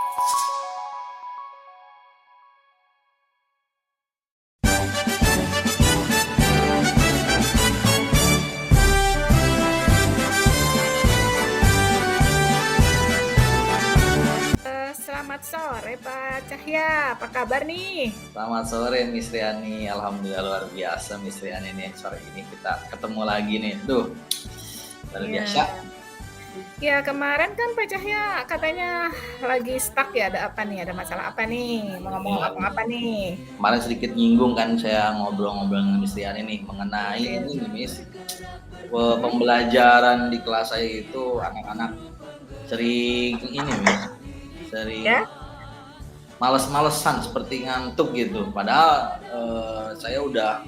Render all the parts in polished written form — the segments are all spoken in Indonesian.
Selamat sore Pak Cahya, apa kabar nih? Selamat sore Miss Riani, alhamdulillah luar biasa Miss Riani nih, sore ini kita ketemu lagi nih, luar Iya. biasa. Ya kemarin kan Pak Cahya katanya lagi stuck ya, ada apa nih? Ada masalah apa nih? Mau ngomong apa nih? Kemarin sedikit nyinggung kan saya ngobrol-ngobrol dengan Miss Riani nih mengenai Iya. ini nih Miss, pembelajaran di kelas saya itu anak-anak sering ini Miss, sering Ya? males-malesan seperti ngantuk gitu. Padahal saya udah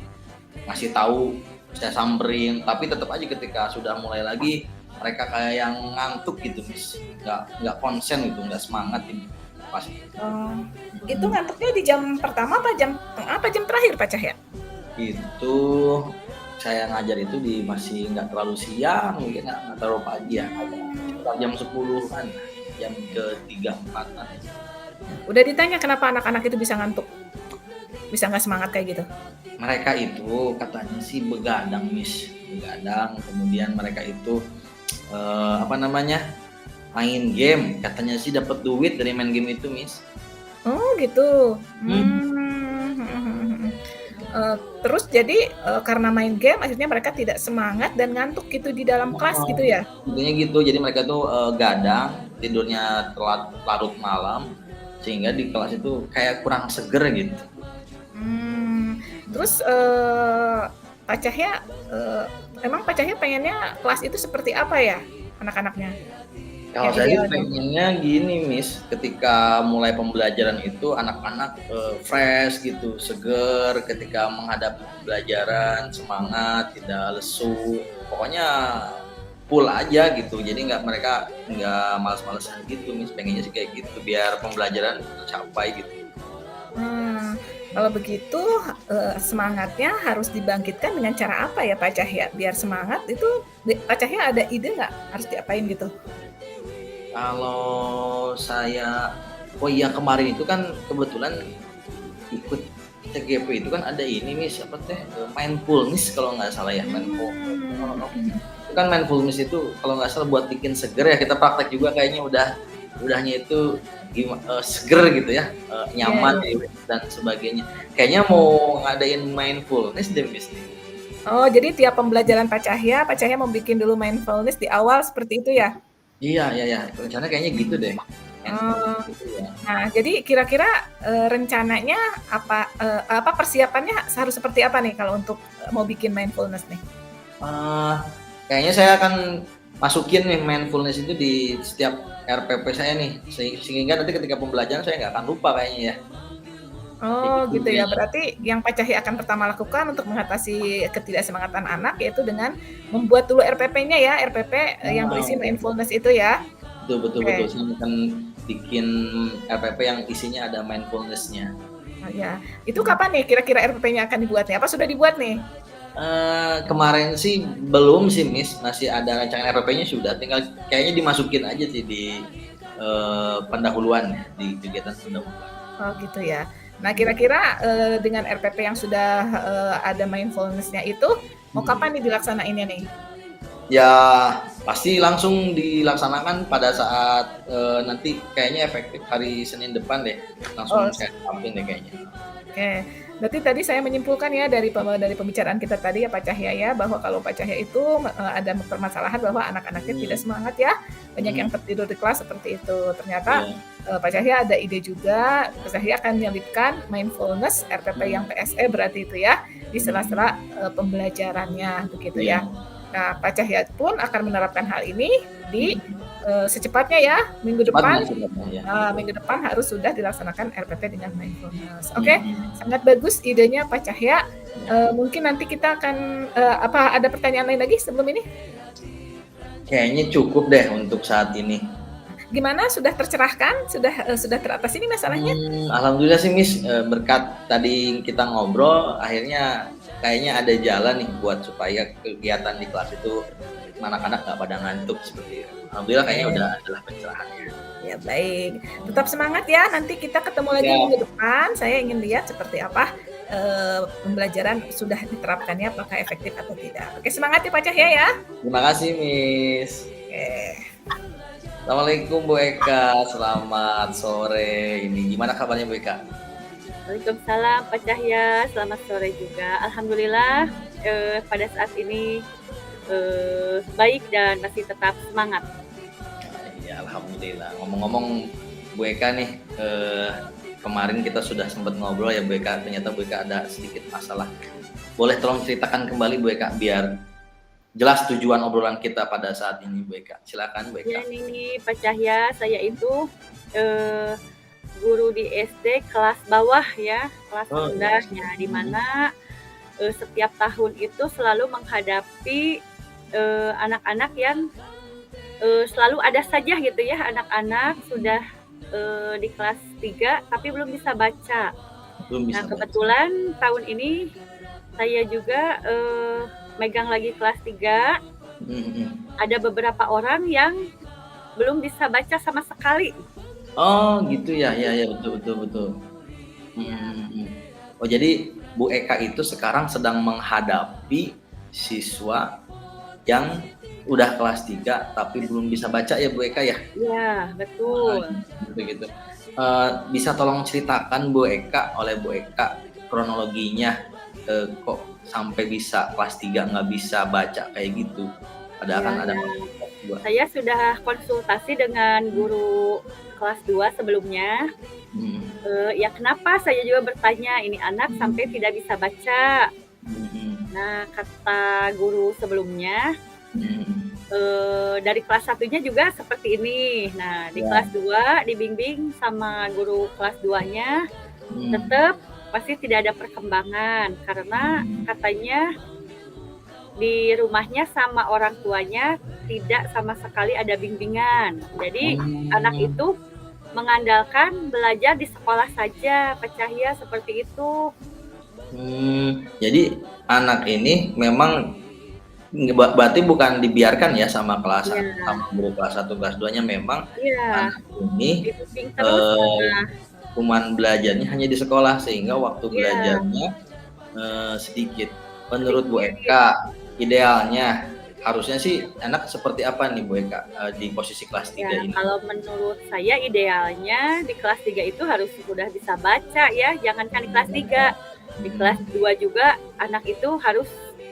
ngasih tahu, saya samperin, tapi tetap aja ketika sudah mulai lagi mereka kayak yang ngantuk gitu Miss, nggak konsen gitu, nggak semangat ini pas. Oh, itu ngantuknya di jam pertama apa jam tengah apa jam terakhir Pak Cahya? Itu saya ngajar itu di masih nggak terlalu siang, mungkin nggak terlalu pagi ya, sekitar jam 10-an, jam ke-3-4an. Udah ditanya kenapa anak-anak itu bisa ngantuk? Bisa nggak semangat kayak gitu? Mereka itu katanya sih begadang Miss, begadang, kemudian mereka itu main game, katanya sih dapat duit dari main game itu Miss. Oh gitu. Hmm. Terus jadi karena main game akhirnya mereka tidak semangat dan ngantuk gitu di dalam kelas gitu ya? Intinya gitu, jadi mereka tuh gadang, tidurnya telat larut malam, sehingga di kelas itu kayak kurang seger gitu. Terus Pak Cahya, emang Pak Cahya pengennya kelas itu seperti apa ya anak-anaknya? Kalau Yang saya sih idealnya? pengennya gini Miss, ketika mulai pembelajaran itu anak-anak fresh gitu, seger ketika menghadapi pembelajaran, semangat, tidak lesu, pokoknya full aja gitu. Jadi mereka nggak males-malesan gitu Miss, pengennya sih kayak gitu biar pembelajaran tercapai gitu. Kalau begitu semangatnya harus dibangkitkan dengan cara apa ya Pak Cahya? Biar semangat itu Pak Cahya ada ide nggak harus diapain gitu? Kalau saya, oh iya kemarin itu kan kebetulan ikut TGP itu kan ada ini Miss, apa teh, mindfulness kalau nggak salah ya, itu kan mindfulness itu kalau nggak salah buat bikin seger ya, kita praktek juga kayaknya udahnya itu seger gitu ya, nyaman Iya. dan sebagainya. Kayaknya mau ngadain mindfulness deh Miss nih. Oh, jadi tiap pembelajaran Pak Cahya mau bikin dulu mindfulness di awal seperti itu ya? Iya, rencana kayaknya gitu deh. Oh, Mindfulness gitu ya. nah jadi kira-kira rencananya apa persiapannya harus seperti apa nih kalau untuk mau bikin mindfulness nih? Kayaknya saya akan masukin nih mindfulness itu di setiap RPP saya nih, sehingga nanti ketika pembelajaran saya nggak akan lupa kayaknya ya. Oh gitu ya, Kayaknya. berarti yang Pak Cahya akan pertama lakukan untuk mengatasi ketidaksemangatan anak yaitu dengan membuat dulu RPP-nya ya, RPP yang berisi mindfulness itu ya? Betul. Oke. Saya akan bikin RPP yang isinya ada mindfulness-nya. Oh ya, itu kapan nih kira-kira RPP-nya akan dibuat nih? Apa sudah dibuat nih? Kemarin sih belum sih Miss, masih ada rancangan RPP-nya sudah, tinggal kayaknya dimasukin aja sih di pendahuluan ya, di kegiatan pendahuluan. Oh gitu ya. Nah kira-kira dengan RPP yang sudah ada mindfulness-nya itu, mau kapan nih dilaksanainnya nih? Ya pasti langsung dilaksanakan pada saat nanti kayaknya efektif hari Senin depan deh, langsung Oh, saya terapin deh kayaknya. oke, berarti tadi saya menyimpulkan ya dari pembicaraan kita tadi ya Pak Cahya ya, bahwa kalau Pak Cahya itu ada permasalahan bahwa anak-anaknya tidak semangat ya, banyak yang tertidur di kelas seperti itu. Ternyata Iya. Pak Cahya ada ide juga, Pak Cahya akan menyelipkan mindfulness RPP yang PSE berarti itu ya, di sela-sela pembelajarannya begitu ya. Iya. Nah Pak Cahya pun akan menerapkan hal ini di secepatnya ya, minggu depan. Ya. Minggu depan harus sudah dilaksanakan RPP dengan mindfulness. Oke, sangat bagus idenya Pak Cahya. Mungkin nanti kita akan apa ada pertanyaan lain lagi sebelum ini? Kayaknya cukup deh untuk saat ini. Gimana sudah tercerahkan? Sudah teratasi ini masalahnya? Alhamdulillah sih Miss, berkat tadi kita ngobrol akhirnya kayaknya ada jalan nih buat supaya kegiatan di kelas itu anak-anak nggak pada ngantuk seperti itu. Alhamdulillah kayaknya Oke. udah adalah pencerahannya. Ya baik, tetap semangat ya. Nanti kita ketemu lagi Ya, minggu depan. Saya ingin lihat seperti apa pembelajaran sudah diterapkannya, apakah efektif atau tidak. Oke, semangat ya Pak Cahya ya. terima kasih Miss. Oke. Assalamualaikum Bu Eka, selamat sore. Ini gimana kabarnya Bu Eka? Waalaikumsalam Pak Cahya, selamat sore juga. Alhamdulillah pada saat ini baik dan masih tetap semangat. Ya Alhamdulillah. Ngomong-ngomong Bu Eka nih, kemarin kita sudah sempat ngobrol ya Bu Eka, ternyata Bu Eka ada sedikit masalah. Boleh tolong ceritakan kembali Bu Eka biar jelas tujuan obrolan kita pada saat ini Bu Eka. Silakan Bu Ya Eka. ini Pak Cahya, saya itu eh, guru di SD kelas bawah ya, kelas Oh, rendah ya. ya, di mana setiap tahun itu selalu menghadapi anak-anak yang selalu ada saja gitu ya, anak-anak sudah di kelas 3 tapi belum bisa baca. Belum bisa Nah, baca. kebetulan tahun ini saya juga megang lagi kelas 3. Ada beberapa orang yang belum bisa baca sama sekali. Oh gitu ya, ya betul. Ya, Oh jadi Bu Eka itu sekarang sedang menghadapi siswa yang udah kelas 3 tapi belum bisa baca ya Bu Eka ya? ya betul. Gitu. Bisa tolong ceritakan Bu Eka, oleh Bu Eka kronologinya kok sampai bisa kelas 3 nggak bisa baca kayak gitu? Padahal Ya, kan ada ya. kelas 2. Saya sudah konsultasi dengan guru kelas 2 sebelumnya. Ya kenapa saya juga bertanya ini anak sampai tidak bisa baca. Nah, kata guru sebelumnya dari kelas 1-nya juga seperti ini. Nah, di Ya. kelas 2 dibimbing sama guru kelas 2-nya tetap pasti tidak ada perkembangan karena katanya di rumahnya sama orang tuanya tidak sama sekali ada bimbingan. Jadi anak itu mengandalkan belajar di sekolah saja, Pak Cahya, seperti itu. Jadi anak ini memang berarti bukan dibiarkan ya sama kelas Iya. sama guru kelas 1 kelas 2-nya, memang Iya, anak ini dibimbing terus sama cuman belajarnya hanya di sekolah sehingga waktu Iya. belajarnya sedikit. Menurut Bu Eka, idealnya harusnya sih anak seperti apa nih Bu Eka di posisi kelas 3 ya, ini? kalau menurut saya idealnya di kelas 3 itu harus sudah bisa baca ya, jangankan di kelas 3. Di kelas 2 juga anak itu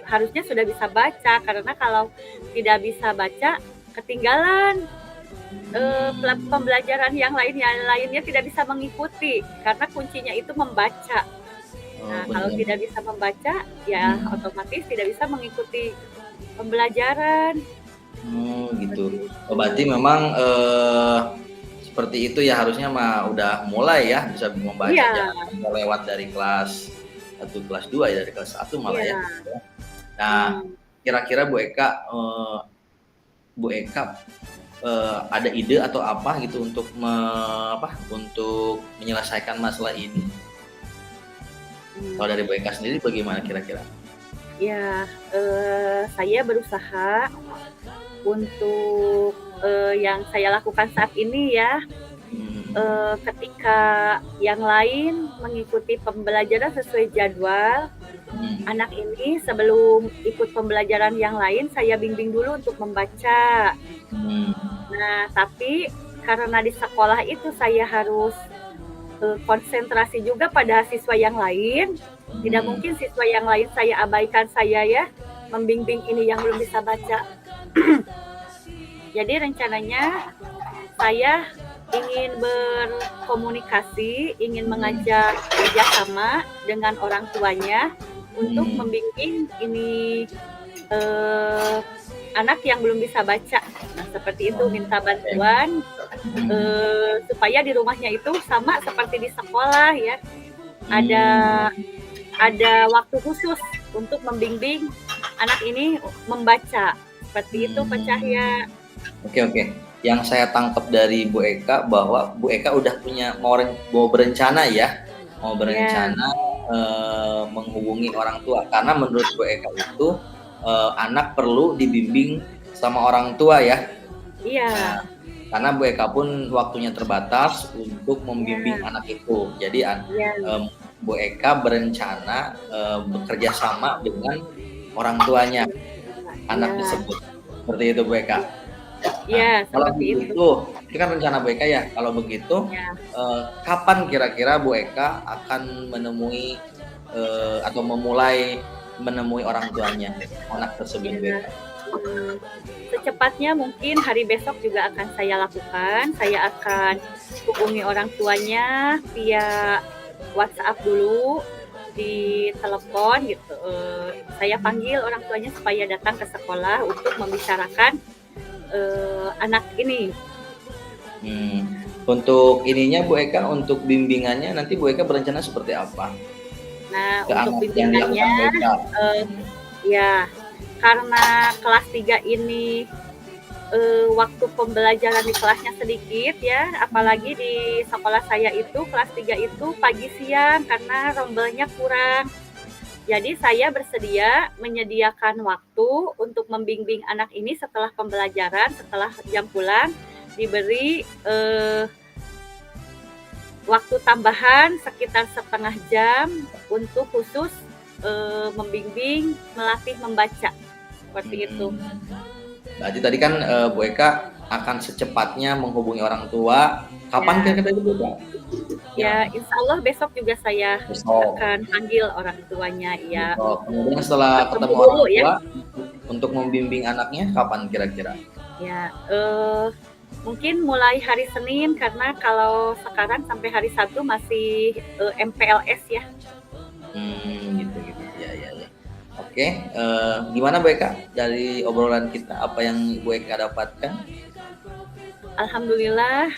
harusnya sudah bisa baca karena kalau tidak bisa baca ketinggalan pembelajaran yang lainnya tidak bisa mengikuti karena kuncinya itu membaca. Nah, kalau tidak bisa membaca ya otomatis tidak bisa mengikuti pembelajaran. Gitu. Oh, berarti memang seperti itu ya, harusnya mah udah mulai ya bisa membaca, Iya. jangan lewat dari kelas 1 kelas 2 ya, dari kelas 1 malah ya. Iya. Nah, kira-kira Bu Eka ada ide atau apa gitu untuk untuk menyelesaikan masalah ini? Kalau dari Bu Eka sendiri bagaimana kira-kira? Ya, saya berusaha untuk yang saya lakukan saat ini ya, ketika yang lain mengikuti pembelajaran sesuai jadwal, anak ini sebelum ikut pembelajaran yang lain saya bimbing dulu untuk membaca. Nah, tapi karena di sekolah itu saya harus konsentrasi juga pada siswa yang lain. Tidak mungkin siswa yang lain saya abaikan, saya ya membimbing ini yang belum bisa baca. Jadi rencananya saya ingin berkomunikasi, ingin mengajak kerjasama dengan orang tuanya untuk membimbing ini anak yang belum bisa baca. Nah, seperti itu, minta bantuan supaya di rumahnya itu sama seperti di sekolah ya. Ada waktu khusus untuk membimbing anak ini membaca. Seperti itu Pak Cahya. Oke. Yang saya tangkap dari Bu Eka bahwa Bu Eka udah punya mau berencana ya, menghubungi orang tua, karena menurut Bu Eka itu anak perlu dibimbing sama orang tua ya. Iya, Nah, karena Bu Eka pun waktunya terbatas untuk membimbing anak itu. Jadi iya, Bu Eka berencana bekerja sama dengan orang tuanya anak iya, tersebut. Seperti itu Bu Eka. iya, Nah, kalau seperti itu. begitu, itu kan rencana Bu Eka ya. Kalau begitu, Ya, kapan kira-kira Bu Eka akan menemui atau memulai menemui orang tuanya anak tersebut Bu ya. Eka? Secepatnya mungkin hari besok juga akan saya lakukan. Saya akan hubungi orang tuanya via WhatsApp dulu, di telepon gitu. Saya panggil orang tuanya supaya datang ke sekolah untuk membicarakan anak ini. Untuk ininya Bu Eka, untuk bimbingannya nanti Bu Eka berencana seperti apa Nah, ke untuk anak yang bimbingannya, dilakukan Bu Eka? ya karena kelas 3 ini waktu pembelajaran di kelasnya sedikit ya, apalagi di sekolah saya itu kelas 3 itu pagi siang karena rombelnya kurang. Jadi saya bersedia menyediakan waktu untuk membimbing anak ini setelah pembelajaran, setelah jam pulang, diberi waktu tambahan sekitar setengah jam untuk khusus membimbing, melatih membaca. Seperti itu. Berarti tadi kan Bu Eka akan secepatnya menghubungi orang tua. Kapan kira-kira itu Bu Eka? Ya, insya Allah besok juga saya Besok. akan panggil orang tuanya. Ya, Kemudian setelah Ketemu ketemu dulu orang ya. tua, untuk membimbing anaknya kapan kira-kira? ya mungkin mulai hari Senin karena kalau sekarang sampai hari Sabtu masih MPLS ya. Gitu. Ya. Oke, gimana Bu Eka dari obrolan kita? Apa yang Bu Eka dapatkan? Alhamdulillah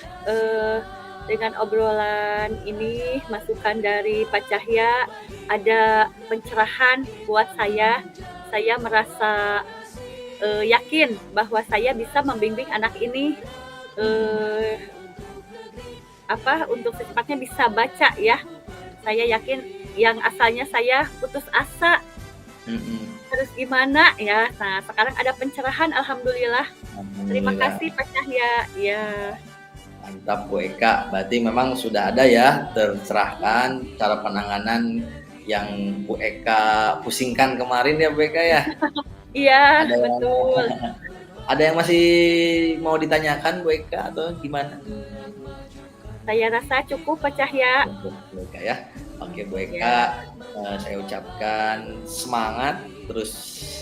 dengan obrolan ini, masukan dari Pak Cahya, ada pencerahan buat saya. Saya merasa yakin bahwa saya bisa membimbing anak ini untuk secepatnya bisa baca ya. Saya yakin yang asalnya saya putus asa. Terus gimana ya? Nah, sekarang ada pencerahan, alhamdulillah. Terima kasih Pak Cahya. Ya. Mantap Bu Eka. Berarti memang sudah ada ya tercerahkan cara penanganan yang Bu Eka pusingkan kemarin ya Bu Eka ya. Iya, betul. Ada yang masih mau ditanyakan Bu Eka atau gimana? Saya rasa cukup Pak Cahya. Bu Eka ya. Oke Bu Eka, saya ucapkan semangat terus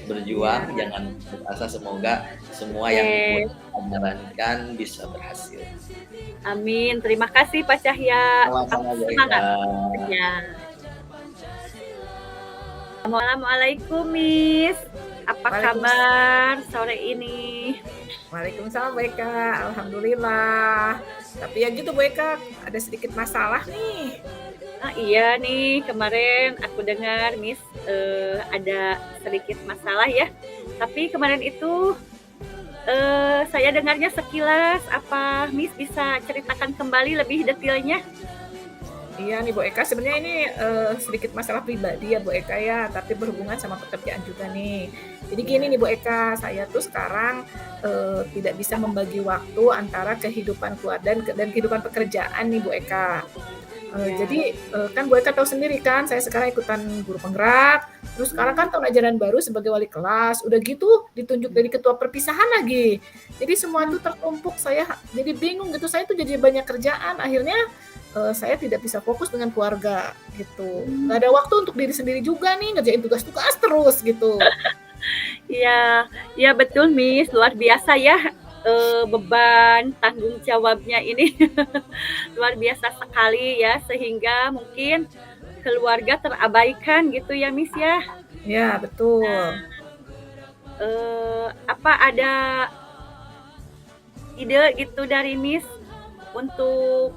berjuang, jangan putus asa, semoga semua yang Bu jalankan bisa berhasil. Amin. Terima kasih Pak Cahya. Sama-sama Bu Eka. Semangat. Ya. Assalamualaikum Miss. Apa kabar sore ini? Waalaikumsalam Bu Eka, alhamdulillah. Tapi ya gitu Bu Eka, ada sedikit masalah nih. Iya nih, kemarin aku dengar Miss ada sedikit masalah ya. Tapi kemarin itu saya dengarnya sekilas. Apa Miss bisa ceritakan kembali lebih detailnya? Iya nih Bu Eka, sebenarnya ini sedikit masalah pribadi ya Bu Eka ya, tapi berhubungan sama pekerjaan juga nih. Jadi gini nih Bu Eka, saya tuh sekarang tidak bisa membagi waktu antara kehidupan keluarga dan kehidupan pekerjaan nih Bu Eka. Jadi kan Bu Eka tahu sendiri kan, saya sekarang ikutan guru penggerak, terus sekarang kan tahun ajaran baru sebagai wali kelas, udah gitu ditunjuk dari ketua perpisahan lagi. Jadi semua itu tertumpuk, saya jadi bingung gitu, saya tuh jadi banyak kerjaan, akhirnya saya tidak bisa fokus dengan keluarga gitu. Nggak ada waktu untuk diri sendiri juga nih, ngerjain tugas-tugas terus gitu. Iya betul Miss, luar biasa ya. Beban tanggung jawabnya ini luar biasa sekali ya, sehingga mungkin keluarga terabaikan gitu ya Miss ya. Ya betul. Apa ada ide gitu dari Miss untuk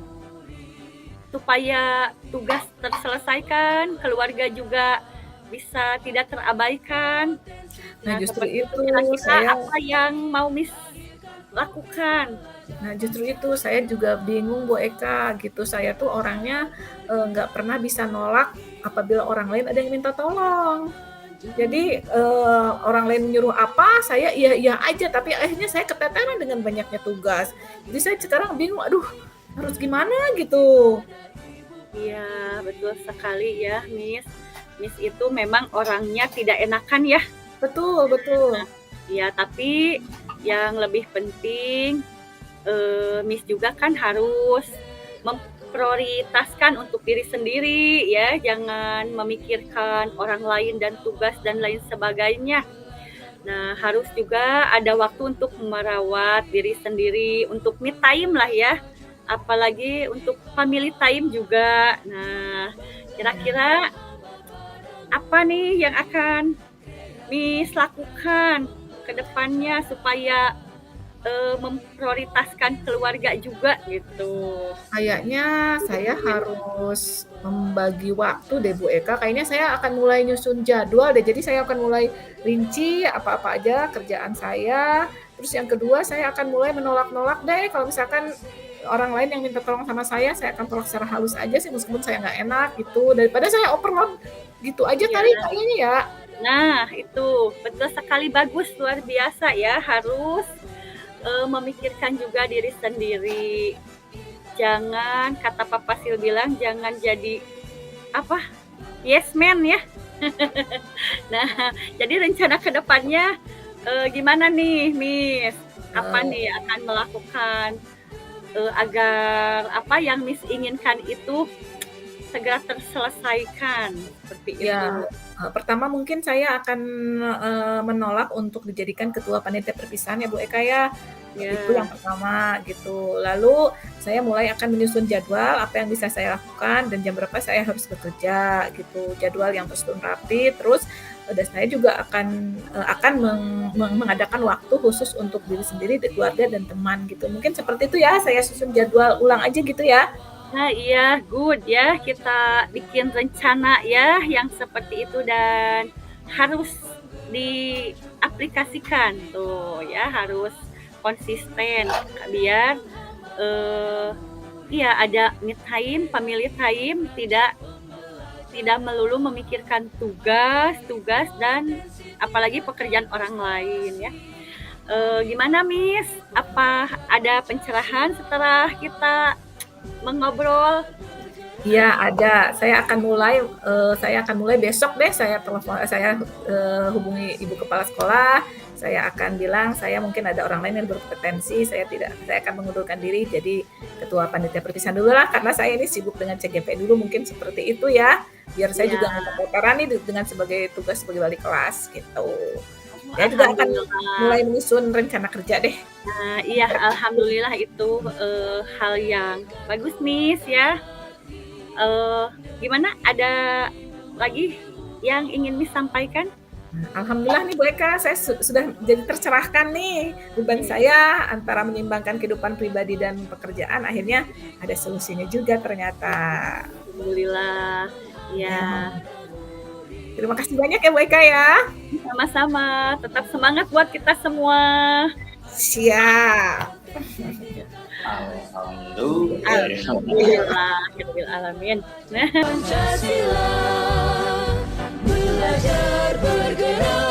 supaya tugas terselesaikan, keluarga juga bisa tidak terabaikan? Nah justru itu kira-kira apa yang mau Miss lakukan? Nah justru itu saya juga bingung Bu Eka gitu, saya tuh orangnya nggak pernah bisa nolak apabila orang lain ada yang minta tolong. Jadi orang lain nyuruh apa, saya iya-iya aja, tapi akhirnya saya keteteran dengan banyaknya tugas. Jadi saya sekarang bingung, aduh harus gimana gitu. Iya, betul sekali ya, Miss. Miss itu memang orangnya tidak enakan ya. Betul, betul. Ya, tapi yang lebih penting, Miss juga kan harus memprioritaskan untuk diri sendiri ya, jangan memikirkan orang lain dan tugas dan lain sebagainya. Nah, harus juga ada waktu untuk merawat diri sendiri, untuk me time lah ya, apalagi untuk family time juga. Nah, kira-kira apa nih yang akan Miss lakukan ke depannya supaya memprioritaskan keluarga juga gitu? Kayaknya saya harus membagi waktu deh Bu Eka, kayaknya saya akan mulai nyusun jadwal deh, jadi saya akan mulai rinci apa-apa aja kerjaan saya, terus yang kedua saya akan mulai menolak-nolak deh kalau misalkan orang lain yang minta tolong sama saya akan tolak secara halus aja sih meskipun saya nggak enak gitu, daripada saya overload gitu aja Iya. kali kayaknya ya. Nah, itu betul sekali, bagus, luar biasa ya, harus memikirkan juga diri sendiri. Jangan, kata Papa Sil bilang, jangan jadi apa? Yes man ya. Nah, jadi rencana ke depannya gimana nih, Miss? Apa nih akan melakukan agar apa yang Miss inginkan itu segera terselesaikan seperti Ya, itu? pertama mungkin saya akan menolak untuk dijadikan ketua panitia perpisahan ya Bu Eka ya. Itu yang Ya, pertama gitu. Lalu saya mulai akan menyusun jadwal apa yang bisa saya lakukan dan jam berapa saya harus bekerja gitu. Jadwal yang tersusun rapi. Terus dan saya juga akan mengadakan waktu khusus untuk diri sendiri, keluarga dan teman gitu. Mungkin seperti itu ya. Saya susun jadwal ulang aja gitu ya. nah iya, good ya, kita bikin rencana ya yang seperti itu dan harus diaplikasikan tuh ya, harus konsisten biar iya ada me time, family time, tidak melulu memikirkan tugas dan apalagi pekerjaan orang lain ya. Gimana Miss? Apa ada pencerahan setelah kita mengobrol? Iya ada. Saya akan mulai besok deh. Saya hubungi ibu kepala sekolah. Saya akan bilang saya mungkin ada orang lain yang berkompetensi. Saya akan mengundurkan diri jadi ketua panitia perpisahan dulu lah karena saya ini sibuk dengan CGP dulu mungkin seperti itu ya. Biar saya juga nggak keteteran nih dengan sebagai tugas sebagai wali kelas gitu. Saya juga akan mulai menyusun rencana kerja deh. Nah, iya, alhamdulillah itu hal yang bagus, Miss ya. Gimana? Ada lagi yang ingin Miss sampaikan? Alhamdulillah nih Bu Eka, saya sudah jadi tercerahkan nih beban saya antara menyeimbangkan kehidupan pribadi dan pekerjaan. Akhirnya ada solusinya juga ternyata. Alhamdulillah. Ya, Terima kasih banyak ya Bu Eka ya. sama-sama. Tetap semangat buat kita semua. Siap. Alhamdulillah. Alamin. Pancasila, belajar bergerak.